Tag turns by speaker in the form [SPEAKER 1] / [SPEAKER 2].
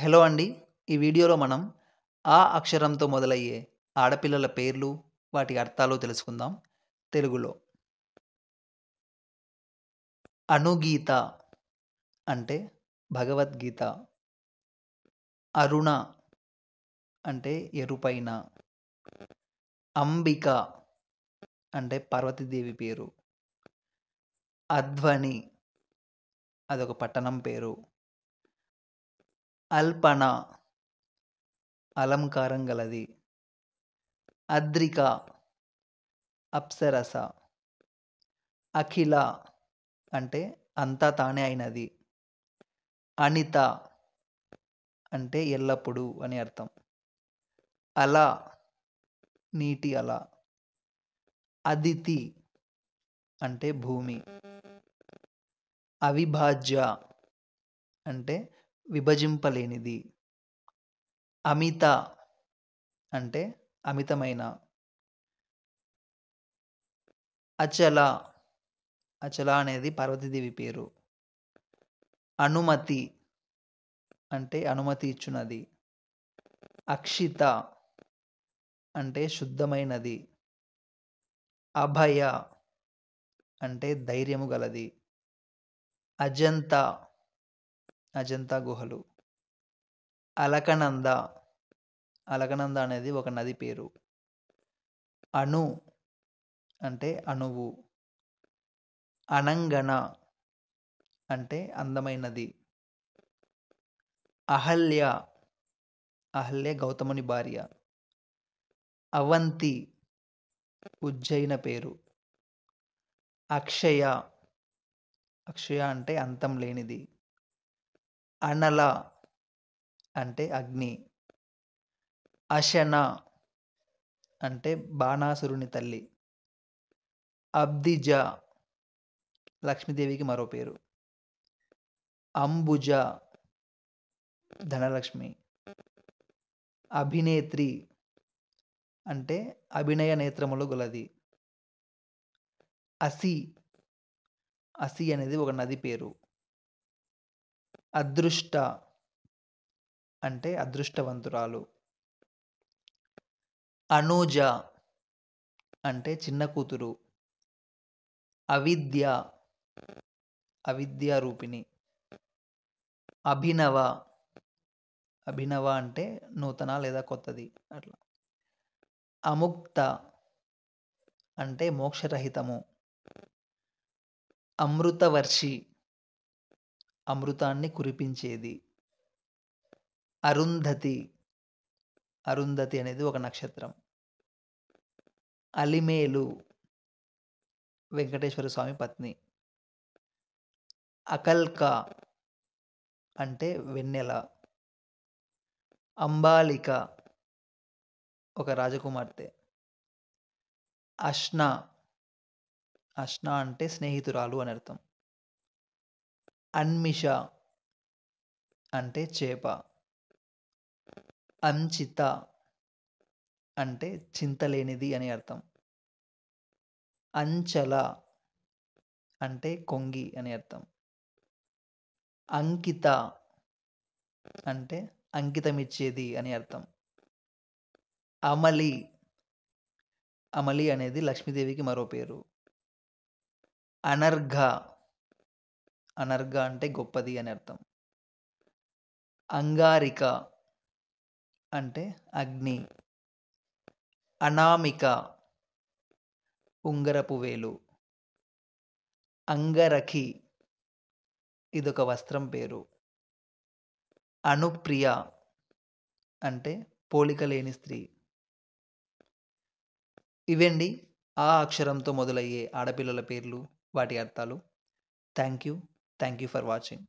[SPEAKER 1] Hello అండి. ఈ వీడియోలో మనం ఆ అక్షరంతో మొదలయ్యే ఆడపిల్లల పేర్లు, వాటి అర్థాలు తెలుసుకుందాం తెలుగులో. అనుగీత అంటే భగవద్గీత. అరుణ అంటే ఎరుపైన. అంబిక అంటే పార్వతీదేవి పేరు. అధ్వని అదొక పట్టణం పేరు. అల్పన అలంకారం గలది. అద్రిక అప్సరస. అఖిల అంటే అంతా తానే అయినది. అనిత అంటే ఎల్లప్పుడూ అని అర్థం. అల నీటి అల. అదితి అంటే భూమి. అవిభాజ్య అంటే విభజింపలేనిది. అమిత అంటే అమితమైన. అచల అచల అనేది పార్వతీదేవి పేరు. అనుమతి అంటే అనుమతి ఇచ్చునది. అక్షిత అంటే శుద్ధమైనది. అభయ అంటే ధైర్యము గలది. అజంత అజంతా గుహలు. అలకనంద అలకనంద అనేది ఒక నది పేరు. అణు అంటే అణువు. అనంగన అంటే అందమైనది. అహల్య అహల్య గౌతముని భార్య. అవంతి ఉజ్జయిన పేరు. అక్షయ అక్షయ అంటే అంతం లేనిది. అనల అంటే అగ్ని. అశన అంటే బాణాసురుని తల్లి. అబ్దిజ లక్ష్మీదేవికి మరో పేరు. అంబుజ ధనలక్ష్మి. అభినేత్రి అంటే అభినయ నేత్రములు గలది. అసి అసి అనేది ఒక నది పేరు. అదృష్ట అంటే అదృష్టవంతురాలు. అనూజ అంటే చిన్న కూతురు. అవిద్య అవిద్యా రూపిణి. అభినవ అభినవ అంటే నూతన లేదా కొత్తది అట్లా. అముక్త అంటే మోక్షరహితము. అమృతవర్షి అమృతాన్ని కురిపించేది. అరుంధతి అరుంధతి అనేది ఒక నక్షత్రం. అలిమేలు వెంకటేశ్వర స్వామి పత్ని. అకల్క అంటే వెన్నెల. అంబాలిక ఒక రాజకుమార్తె. అష్న అష్న అంటే స్నేహితురాలు అని అర్థం. అన్మిష అంటే చేప. అంచిత అంటే చింతలేనిది అని అర్థం. అంచల అంటే కొంగి అని అర్థం. అంకిత అంటే అంకితమిచ్చేది అని అర్థం. అమలి అమలి అనేది లక్ష్మీదేవికి మరో పేరు. అనర్ఘ అనర్ఘ అంటే గొప్పది అని అర్థం. అంగారిక అంటే అగ్ని. అనామిక ఉంగరపు వేలు. అంగరఖి ఇదొక వస్త్రం పేరు. అనుప్రియ అంటే పోలిక లేని స్త్రీ. ఇవండి ఆ అక్షరంతో మొదలయ్యే ఆడపిల్లల పేర్లు, వాటి అర్థాలు. Thank you for watching.